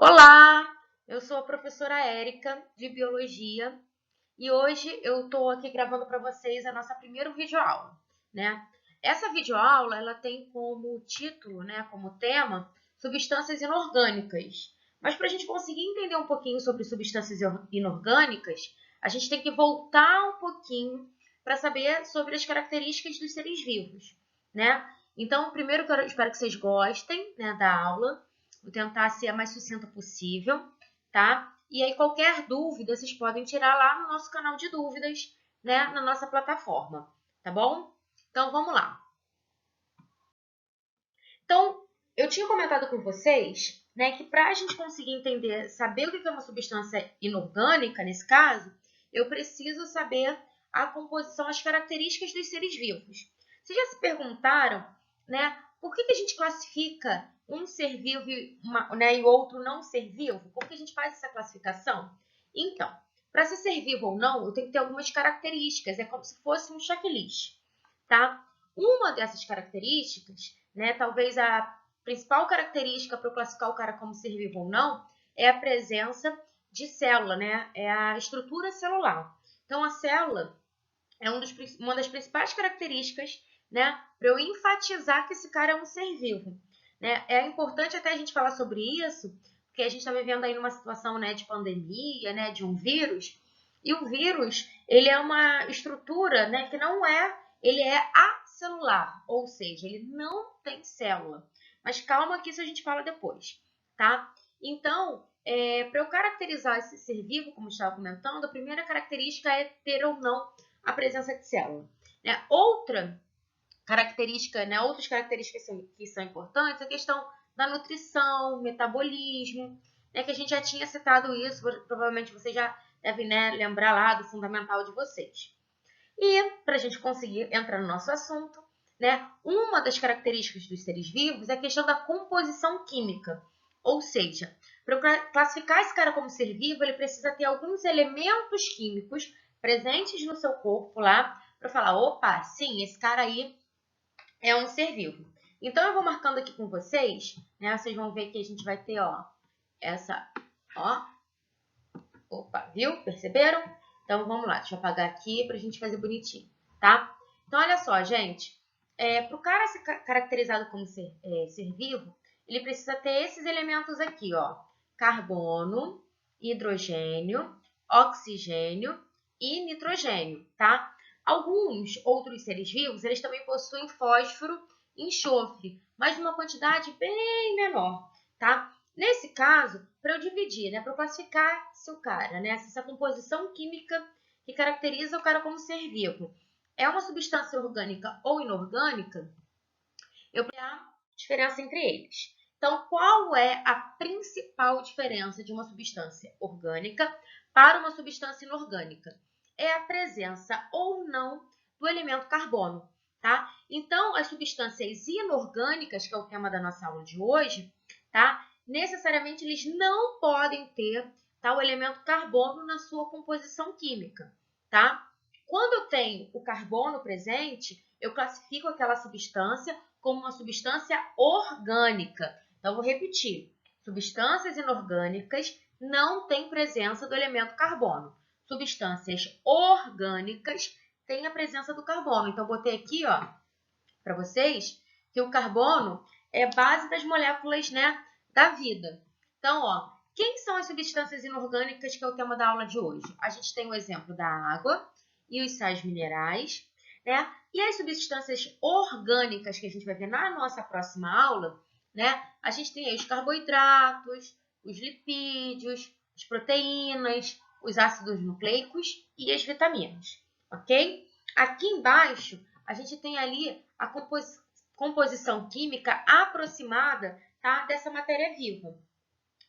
Olá, eu sou a professora Érica de Biologia e hoje eu estou aqui gravando para vocês a nossa primeira videoaula, né? Essa videoaula ela tem como título, né, como tema, substâncias inorgânicas. Mas para a gente conseguir entender um pouquinho sobre substâncias inorgânicas, a gente tem que voltar um pouquinho para saber sobre as características dos seres vivos, né? Então, primeiro eu espero que vocês gostem, né, da aula. Vou tentar ser a mais sucinta possível, tá? E aí, qualquer dúvida, vocês podem tirar lá no nosso canal de dúvidas, né? Na nossa plataforma, tá bom? Então, vamos lá. Então, eu tinha comentado com vocês, né, que para a gente conseguir entender, saber o que é uma substância inorgânica, nesse caso, eu preciso saber a composição, as características dos seres vivos. Vocês já se perguntaram, né, por que a gente classifica um ser vivo né, e o outro não ser vivo? Por que a gente faz essa classificação? Então, para ser vivo ou não, eu tenho que ter algumas características, é como se fosse um checklist, tá? Uma dessas características, né, talvez a principal característica para eu classificar o cara como ser vivo ou não, é a presença de célula, né? É a estrutura celular. Então, a célula é uma das principais características, né, para eu enfatizar que esse cara é um ser vivo. Né? É importante até a gente falar sobre isso, porque a gente está vivendo aí numa situação, né, de pandemia, né, de um vírus, e o vírus, ele é uma estrutura, né, que não é, ele é acelular, ou seja, ele não tem célula. Mas calma que isso a gente fala depois, tá? Então, para eu caracterizar esse ser vivo, como eu estava comentando, a primeira característica é ter ou não a presença de célula. Né? Outra característica, né, outras características que são importantes é a questão da nutrição, metabolismo, né, que a gente já tinha citado isso, provavelmente vocês já devem, né, lembrar lá do fundamental de vocês. E, para a gente conseguir entrar no nosso assunto, né, uma das características dos seres vivos é a questão da composição química. Ou seja, para eu classificar esse cara como ser vivo, ele precisa ter alguns elementos químicos presentes no seu corpo lá, para falar, opa, sim, esse cara aí é um ser vivo. Então, eu vou marcando aqui com vocês, né, vocês vão ver que a gente vai ter, ó, essa, ó, opa, viu? Perceberam? Então, vamos lá. Deixa eu apagar aqui para a gente fazer bonitinho, tá? Então, olha só, gente. Para o cara ser caracterizado como ser vivo, ele precisa ter esses elementos aqui, ó. Carbono, hidrogênio, oxigênio e nitrogênio, tá? Alguns outros seres vivos, eles também possuem fósforo e enxofre, mas numa quantidade bem menor, tá? Nesse caso, para eu dividir, né, para eu classificar se o cara, né, se essa composição química que caracteriza o cara como ser vivo é uma substância orgânica ou inorgânica, eu vou a diferença entre eles. Então, qual é a principal diferença de uma substância orgânica para uma substância inorgânica? É a presença ou não do elemento carbono, tá? Então, as substâncias inorgânicas, que é o tema da nossa aula de hoje, tá? Necessariamente eles não podem ter, tá, o elemento carbono na sua composição química, tá? Quando eu tenho o carbono presente, eu classifico aquela substância como uma substância orgânica. Então, vou repetir. Substâncias inorgânicas não têm presença do elemento carbono. Substâncias orgânicas têm a presença do carbono. Então, botei aqui, ó, para vocês, que o carbono é base das moléculas, né, da vida. Então, ó, quem são as substâncias inorgânicas que é o tema da aula de hoje? A gente tem o exemplo da água e os sais minerais, né? E as substâncias orgânicas que a gente vai ver na nossa próxima aula, né? A gente tem aí os carboidratos, os lipídios, as proteínas, os ácidos nucleicos e as vitaminas, ok? Aqui embaixo, a gente tem ali a composição química aproximada, tá, dessa matéria viva.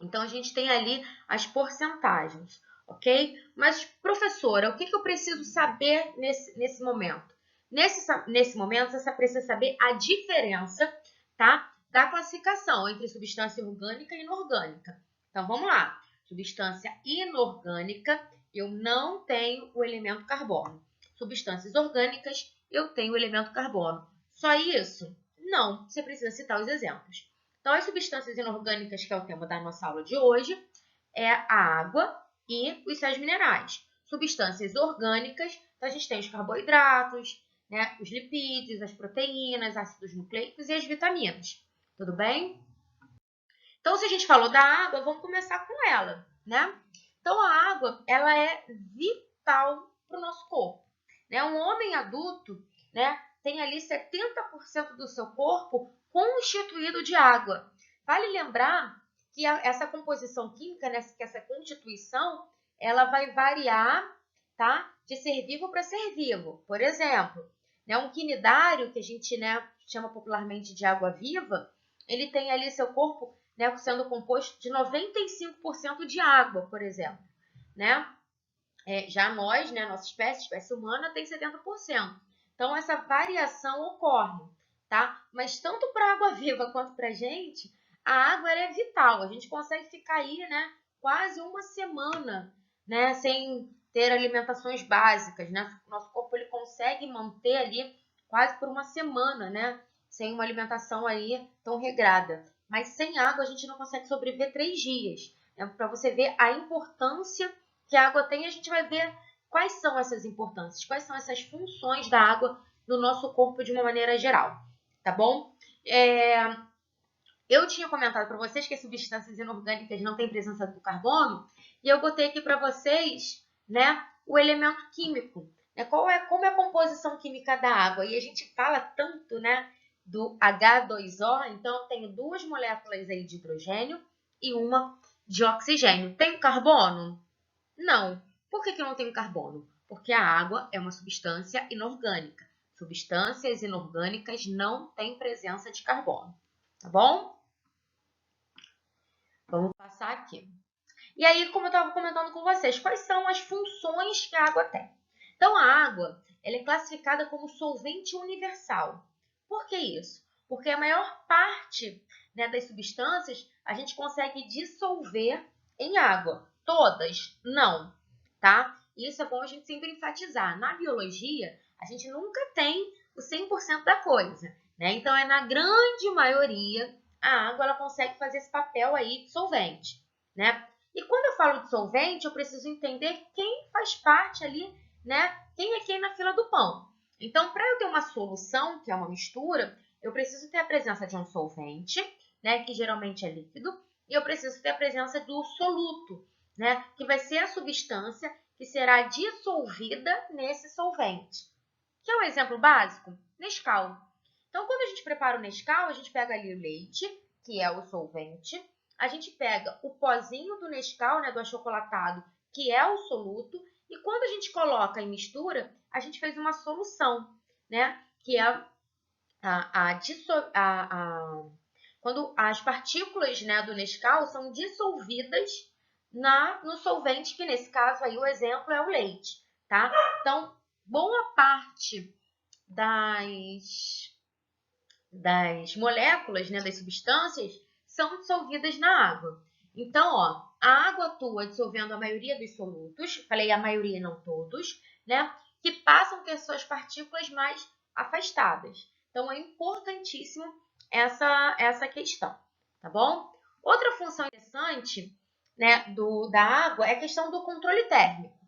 Então, a gente tem ali as porcentagens, ok? Mas, professora, o que eu preciso saber nesse momento? Nesse momento, você precisa saber a diferença, tá, da classificação entre substância orgânica e inorgânica. Então, vamos lá. Substância inorgânica, eu não tenho o elemento carbono. Substâncias orgânicas, eu tenho o elemento carbono. Só isso? Não, você precisa citar os exemplos. Então, as substâncias inorgânicas, que é o tema da nossa aula de hoje, é a água e os sais minerais. Substâncias orgânicas, então a gente tem os carboidratos, né, os lipídios, as proteínas, ácidos nucleicos e as vitaminas. Tudo bem? Então, se a gente falou da água, vamos começar com ela, né? Então, a água, ela é vital para o nosso corpo. Né? Um homem adulto, né, tem ali 70% do seu corpo constituído de água. Vale lembrar que essa composição química, né, que essa constituição, ela vai variar, tá? De ser vivo para ser vivo. Por exemplo, né, um quinidário, que a gente, né, chama popularmente de água viva, ele tem ali seu corpo, né, sendo composto de 95% de água, por exemplo, né? Já nós, né, nossa espécie humana, tem 70%. Então, essa variação ocorre, tá? Mas tanto para a água viva quanto para a gente, a água ela é vital. A gente consegue ficar aí, né, quase uma semana, né, sem ter alimentações básicas, né? Nosso corpo ele consegue manter ali quase por uma semana, né, sem uma alimentação aí tão regrada. Mas sem água a gente não consegue sobreviver 3 dias. Né? Para você ver a importância que a água tem, a gente vai ver quais são essas importâncias, quais são essas funções da água no nosso corpo de uma maneira geral, tá bom? Eu tinha comentado para vocês que as substâncias inorgânicas não têm presença do carbono, e eu botei aqui para vocês, né, o elemento químico, né, como é a composição química da água. E a gente fala tanto, né, do H2O, então eu tenho 2 moléculas aí de hidrogênio e uma de oxigênio. Tem carbono? Não. Por que não tem carbono? Porque a água é uma substância inorgânica. Substâncias inorgânicas não têm presença de carbono. Tá bom? Vamos passar aqui. E aí, como eu estava comentando com vocês, quais são as funções que a água tem? Então, a água ela é classificada como solvente universal. Por que isso? Porque a maior parte, né, das substâncias a gente consegue dissolver em água. Todas, não, tá? Isso é bom a gente sempre enfatizar. Na biologia, a gente nunca tem o 100% da coisa, né? Então, na grande maioria, a água ela consegue fazer esse papel aí de solvente, né? E quando eu falo de solvente, eu preciso entender quem faz parte ali, né? Quem é quem na fila do pão. Então, para eu ter uma solução, que é uma mistura, eu preciso ter a presença de um solvente, né? Que geralmente é líquido, e eu preciso ter a presença do soluto, né? Que vai ser a substância que será dissolvida nesse solvente. Quer um exemplo básico? Nescau. Então, quando a gente prepara o Nescau, a gente pega ali o leite, que é o solvente, a gente pega o pozinho do Nescau, né, do achocolatado, que é o soluto, e quando a gente coloca em mistura, a gente fez uma solução, né, que é quando as partículas, né, do Nescau são dissolvidas no solvente, que nesse caso aí o exemplo é o leite, tá? Então, boa parte das moléculas, né, das substâncias, são dissolvidas na água. Então, ó, a água atua dissolvendo a maioria dos solutos, falei a maioria, não todos, né, que passam a ter suas partículas mais afastadas. Então, é importantíssimo essa questão, tá bom? Outra função interessante, né, da água é a questão do controle térmico,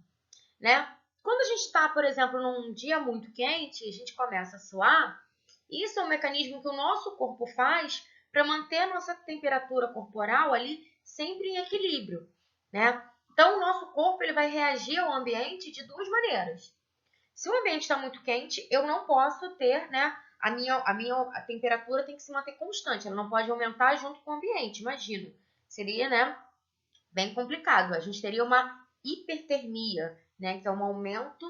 né? Quando a gente está, por exemplo, num dia muito quente, a gente começa a suar, isso é um mecanismo que o nosso corpo faz para manter a nossa temperatura corporal ali sempre em equilíbrio, né? Então, o nosso corpo ele vai reagir ao ambiente de 2 maneiras. Se o ambiente está muito quente, eu não posso ter, né? A temperatura tem que se manter constante, ela não pode aumentar junto com o ambiente, imagina. Seria, né, bem complicado. A gente teria uma hipertermia, né? Então, um aumento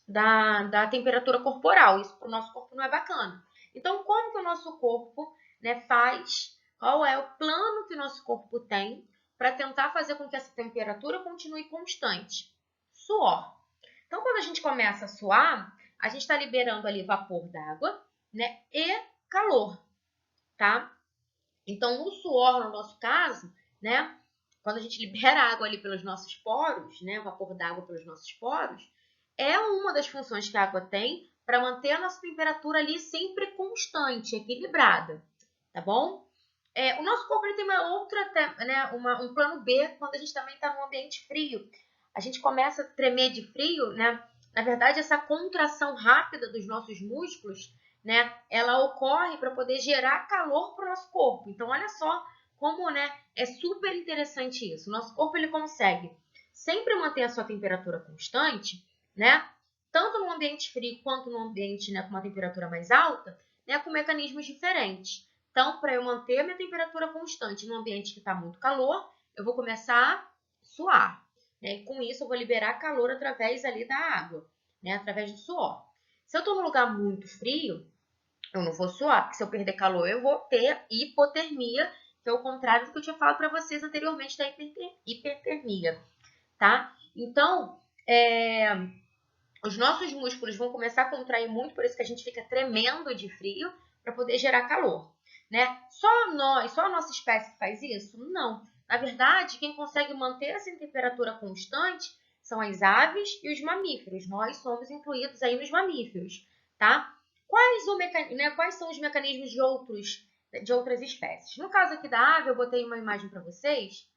da temperatura corporal. Isso para o nosso corpo não é bacana. Então, como que o nosso corpo, né, faz? Qual é o plano que o nosso corpo tem para tentar fazer com que essa temperatura continue constante? Suor. Então, quando a gente começa a suar, a gente está liberando ali vapor d'água, né, e calor, tá? Então, o suor, no nosso caso, né, quando a gente libera água ali pelos nossos poros, né, vapor d'água pelos nossos poros, é uma das funções que a água tem para manter a nossa temperatura ali sempre constante, equilibrada, tá bom? O nosso corpo ele tem uma outra, né, um plano B quando a gente também está num ambiente frio. A gente começa a tremer de frio, né? Na verdade, essa contração rápida dos nossos músculos, né, ela ocorre para poder gerar calor para o nosso corpo. Então, olha só como, né, é super interessante isso. O nosso corpo ele consegue sempre manter a sua temperatura constante, né? Tanto no ambiente frio quanto no ambiente, né, com uma temperatura mais alta, né, com mecanismos diferentes. Então, para eu manter a minha temperatura constante num ambiente que está muito calor, eu vou começar a suar. Né? E com isso, eu vou liberar calor através ali da água, né? Através do suor. Se eu estou num lugar muito frio, eu não vou suar, porque se eu perder calor, eu vou ter hipotermia, que é o contrário do que eu tinha falado para vocês anteriormente da hipertermia, tá? Então, os nossos músculos vão começar a contrair muito, por isso que a gente fica tremendo de frio, para poder gerar calor. Né? Só a nossa espécie que faz isso? Não. Na verdade, quem consegue manter essa temperatura constante são as aves e os mamíferos. Nós somos incluídos aí nos mamíferos, tá? Quais são os mecanismos de outras espécies? No caso aqui da ave, eu botei uma imagem para vocês.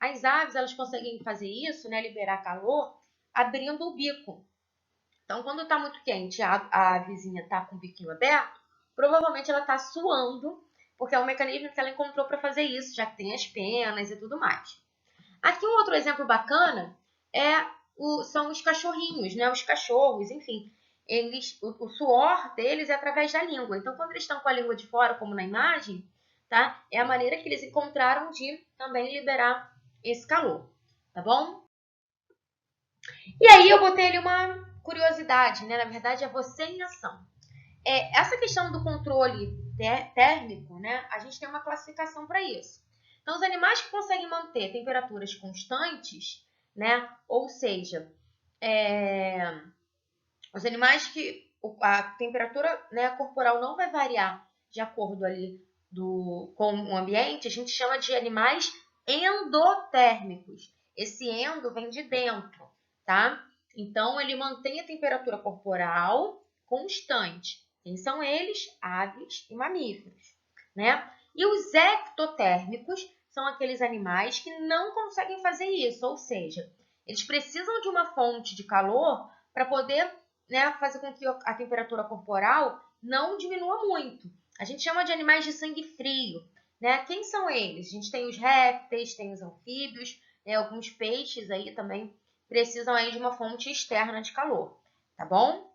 As aves, elas conseguem fazer isso, né, liberar calor, abrindo o bico. Então, quando está muito quente, a avezinha está com o biquinho aberto, provavelmente ela está suando, porque é um mecanismo que ela encontrou para fazer isso, já que tem as penas e tudo mais. Aqui um outro exemplo bacana são os cachorrinhos, né? Os cachorros, enfim. O suor deles é através da língua. Então, quando eles estão com a língua de fora, como na imagem, tá? É a maneira que eles encontraram de também liberar esse calor, tá bom? E aí eu botei ali uma curiosidade, né? Na verdade, é você em ação. Essa questão do controle térmico, né? A gente tem uma classificação para isso. Então, os animais que conseguem manter temperaturas constantes, né? Ou seja, os animais que a temperatura, né, corporal não vai variar de acordo ali com o ambiente, a gente chama de animais endotérmicos. Esse endo vem de dentro, tá? Então, ele mantém a temperatura corporal constante. Quem são eles? Aves e mamíferos, né? E os ectotérmicos são aqueles animais que não conseguem fazer isso, ou seja, eles precisam de uma fonte de calor para poder, né, fazer com que a temperatura corporal não diminua muito. A gente chama de animais de sangue frio, né? Quem são eles? A gente tem os répteis, tem os anfíbios, né? Alguns peixes aí também precisam aí de uma fonte externa de calor, tá bom?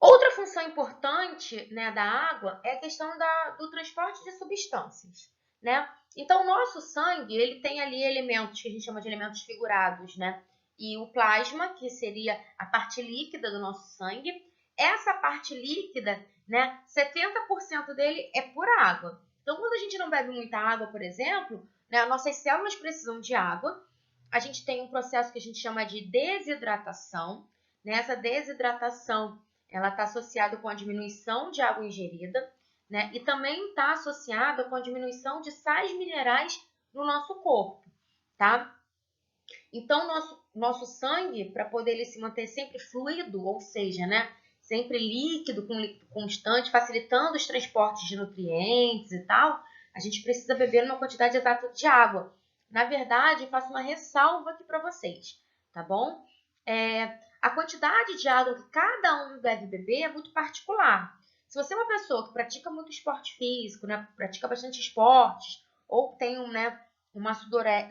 Outra função importante, né, da água é a questão do transporte de substâncias, né? Então, o nosso sangue, ele tem ali elementos que a gente chama de elementos figurados, né? E o plasma, que seria a parte líquida do nosso sangue. Essa parte líquida, né, 70% dele é pura água. Então, quando a gente não bebe muita água, por exemplo, né, nossas células precisam de água. A gente tem um processo que a gente chama de desidratação. Nessa desidratação, ela está associada com a diminuição de água ingerida, né? E também está associada com a diminuição de sais minerais no nosso corpo, tá? Então, nosso sangue, para poder ele se manter sempre fluido, ou seja, né? Sempre líquido, com líquido constante, facilitando os transportes de nutrientes e tal, a gente precisa beber uma quantidade exata de água. Na verdade, eu faço uma ressalva aqui para vocês, tá bom? A quantidade de água que cada um deve beber é muito particular. Se você é uma pessoa que pratica muito esporte físico, né, pratica bastante esportes, ou tem uma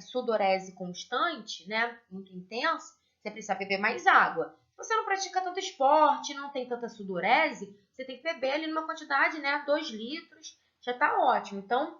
sudorese constante, né, muito intensa, você precisa beber mais água. Se você não pratica tanto esporte, não tem tanta sudorese, você tem que beber ali numa quantidade, né, 2 litros, já está ótimo. Então,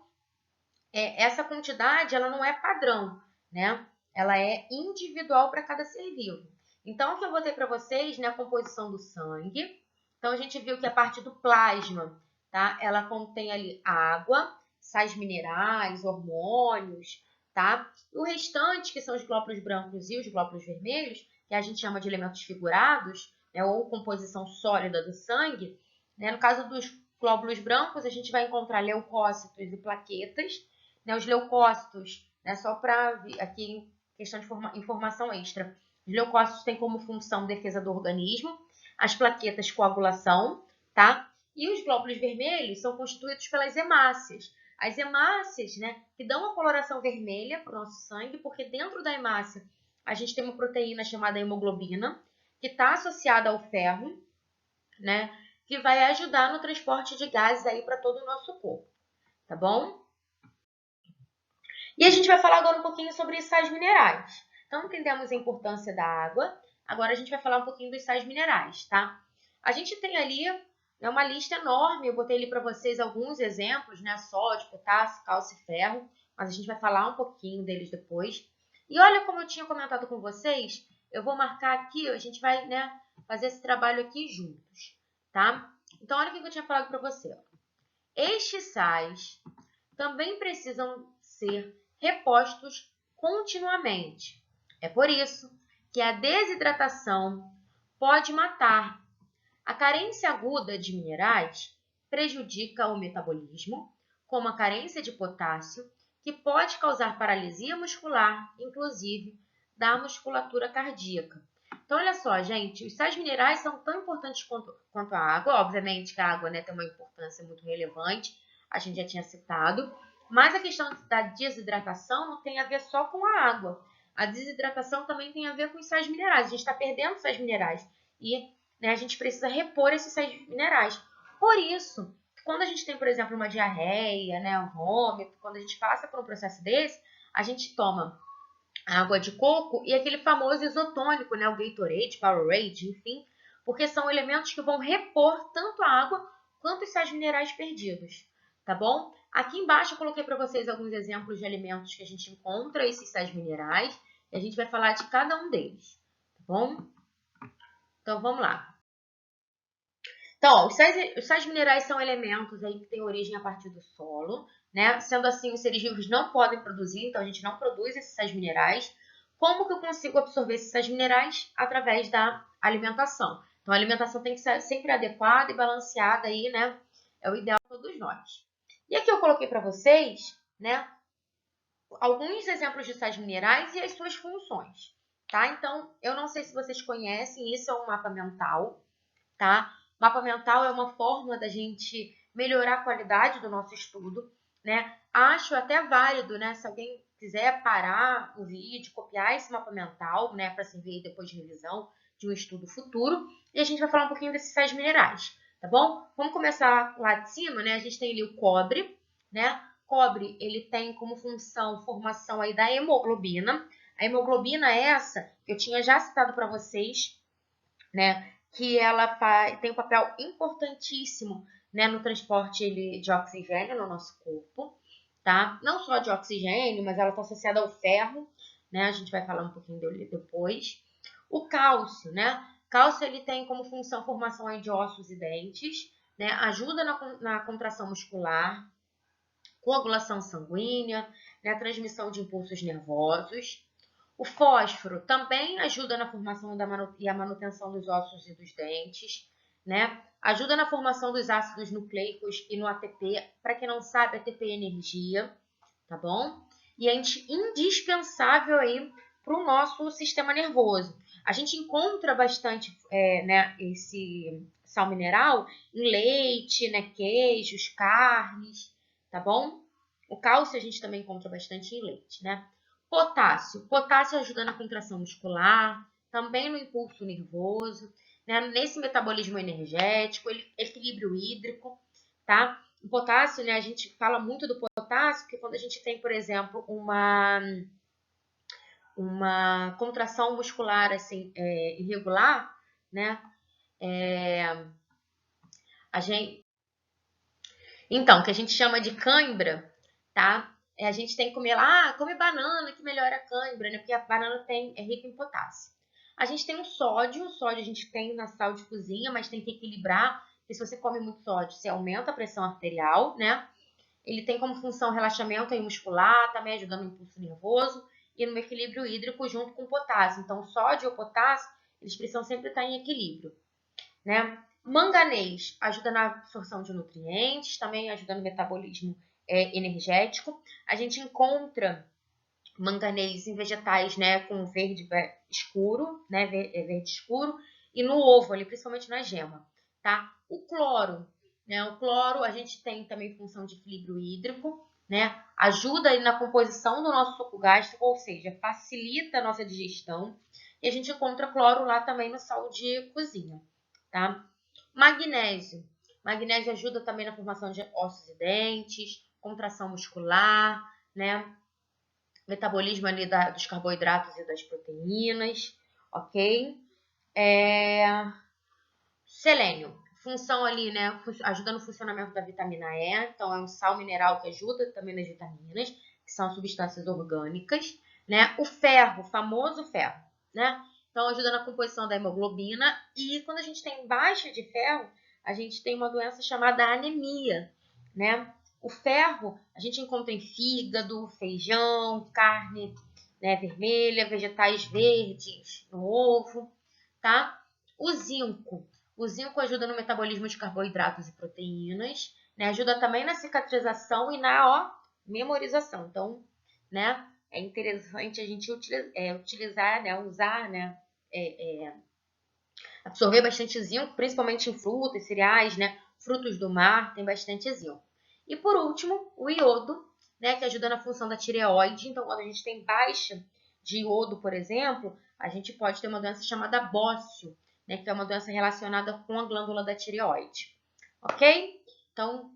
essa quantidade, ela não é padrão, né? Ela é individual para cada ser vivo. Então, o que eu botei para vocês, né, a composição do sangue. Então, a gente viu que a parte do plasma, tá? Ela contém ali água, sais minerais, hormônios, tá? E o restante, que são os glóbulos brancos e os glóbulos vermelhos, que a gente chama de elementos figurados, né, ou composição sólida do sangue, né? No caso dos glóbulos brancos, a gente vai encontrar leucócitos e plaquetas, né, os leucócitos, né, só para aqui questão de informação extra. Os leucócitos têm como função defesa do organismo, as plaquetas coagulação, tá? E os glóbulos vermelhos são constituídos pelas hemácias. As hemácias, né, que dão uma coloração vermelha para o nosso sangue, porque dentro da hemácia a gente tem uma proteína chamada hemoglobina, que está associada ao ferro, né, que vai ajudar no transporte de gases aí para todo o nosso corpo, tá bom? E a gente vai falar agora um pouquinho sobre sais minerais. Então, entendemos a importância da água. Agora a gente vai falar um pouquinho dos sais minerais, tá? A gente tem ali uma lista enorme, eu botei ali para vocês alguns exemplos, né? Sódio, potássio, cálcio e ferro, mas a gente vai falar um pouquinho deles depois. E olha como eu tinha comentado com vocês, eu vou marcar aqui, a gente vai, né, fazer esse trabalho aqui juntos, tá? Então, olha o que eu tinha falado para você. Estes sais também precisam ser repostos continuamente. É por isso que a desidratação pode matar. A carência aguda de minerais prejudica o metabolismo, como a carência de potássio, que pode causar paralisia muscular, inclusive da musculatura cardíaca. Então, olha só, gente, os sais minerais são tão importantes quanto a água. Obviamente que a água, né, tem uma importância muito relevante, a gente já tinha citado, mas a questão da desidratação não tem a ver só com a água. A desidratação também tem a ver com os sais minerais. A gente está perdendo sais minerais e, né, a gente precisa repor esses sais minerais. Por isso, quando a gente tem, por exemplo, uma diarreia, né, um vômito, quando a gente passa por um processo desse, a gente toma água de coco e aquele famoso isotônico, né, o Gatorade, Powerade, enfim, porque são elementos que vão repor tanto a água quanto os sais minerais perdidos, tá bom? Aqui embaixo eu coloquei para vocês alguns exemplos de alimentos que a gente encontra esses sais minerais e a gente vai falar de cada um deles, tá bom? Então vamos lá. Então, ó, os sais minerais são elementos aí que têm origem a partir do solo, né? Sendo assim, os seres vivos não podem produzir, então a gente não produz esses sais minerais. Como que eu consigo absorver esses sais minerais? Através da alimentação. Então, a alimentação tem que ser sempre adequada e balanceada aí, né? É o ideal para todos nós. E aqui eu coloquei para vocês, né, alguns exemplos de sais minerais e as suas funções, tá? Então, eu não sei se vocês conhecem, isso é um mapa mental, tá? Mapa mental é uma forma da gente melhorar a qualidade do nosso estudo, né? Acho até válido, né? Se alguém quiser parar o vídeo, copiar esse mapa mental, né? Para se ver depois de revisão de um estudo futuro. E a gente vai falar um pouquinho desses sais minerais, tá bom? Vamos começar lá de cima, né? A gente tem ali o cobre, né? Cobre, ele tem como função formação aí da hemoglobina. A hemoglobina é essa que eu tinha já citado para vocês, né? Que ela tem um papel importantíssimo, né, no transporte de oxigênio no nosso corpo, tá? Não só de oxigênio, mas ela está associada ao ferro, né? A gente vai falar um pouquinho dele depois. O cálcio, né? Cálcio ele tem como função formação aí de ossos e dentes, né? Ajuda na contração muscular, coagulação sanguínea, né? Transmissão de impulsos nervosos. O fósforo também ajuda na formação e a manutenção dos ossos e dos dentes, né? Ajuda na formação dos ácidos nucleicos e no ATP. Para quem não sabe, ATP é energia, tá bom? E é indispensável aí para o nosso sistema nervoso. A gente encontra bastante, né, esse sal mineral em leite, né, queijos, carnes, tá bom? O cálcio a gente também encontra bastante em leite, né? Potássio. Potássio ajuda na contração muscular, também no impulso nervoso, né? Nesse metabolismo energético, equilíbrio hídrico, tá? O potássio, né? A gente fala muito do potássio, porque quando a gente tem, por exemplo, uma contração muscular assim, irregular, né? A gente, então, que a gente chama de cãibra, tá? A gente tem que comer lá, come banana que melhora a cãibra, né? Porque a banana é rica em potássio. A gente tem o sódio a gente tem na sal de cozinha, mas tem que equilibrar, porque se você come muito sódio, você aumenta a pressão arterial, né? Ele tem como função relaxamento muscular, também ajuda no impulso nervoso e no equilíbrio hídrico junto com o potássio. Então, o sódio e o potássio, eles precisam sempre estar em equilíbrio, né? Manganês ajuda na absorção de nutrientes, também ajuda no metabolismo energético. A gente encontra manganês em vegetais, né, com verde escuro, né, verde escuro, e no ovo, ali, principalmente na gema, tá? O cloro, né? O cloro, a gente tem também função de equilíbrio hídrico, né? Ajuda aí na composição do nosso suco gástrico, ou seja, facilita a nossa digestão. E a gente encontra cloro lá também no sal de cozinha, tá? Magnésio. Magnésio ajuda também na formação de ossos e dentes, contração muscular, né? Metabolismo ali dos carboidratos e das proteínas, ok? Selênio, função ali, né? Ajuda no funcionamento da vitamina E, então é um sal mineral que ajuda também nas vitaminas, que são substâncias orgânicas, né? O ferro, o famoso ferro, né? Então ajuda na composição da hemoglobina e quando a gente tem baixa de ferro, a gente tem uma doença chamada anemia, né? O ferro a gente encontra em fígado, feijão, carne, né, vermelha, vegetais verdes, no ovo, tá? O zinco ajuda no metabolismo de carboidratos e proteínas, né? Ajuda também na cicatrização e na memorização. Então, né, é interessante a gente utilizar, né, usar, né, absorver bastante zinco, principalmente em frutas, cereais, né, frutos do mar, tem bastante zinco. E por último, o iodo, né, que ajuda na função da tireoide. Então, quando a gente tem baixa de iodo, por exemplo, a gente pode ter uma doença chamada bócio, né, que é uma doença relacionada com a glândula da tireoide. Ok? Então,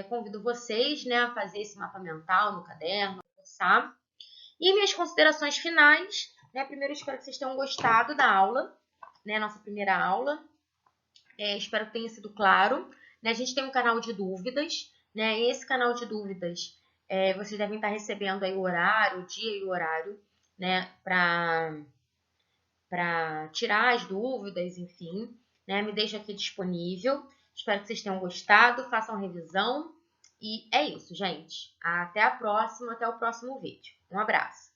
convido vocês, né, a fazer esse mapa mental no caderno, pensar. E minhas considerações finais, né, primeiro espero que vocês tenham gostado da aula, né, nossa primeira aula. Espero que tenha sido claro. Né, a gente tem um canal de dúvidas, né, e esse canal de dúvidas, vocês devem estar recebendo aí o horário, o dia e o horário, né, para tirar as dúvidas, enfim, né, me deixa aqui disponível. Espero que vocês tenham gostado, façam revisão. E é isso, gente. Até a próxima, até o próximo vídeo. Um abraço.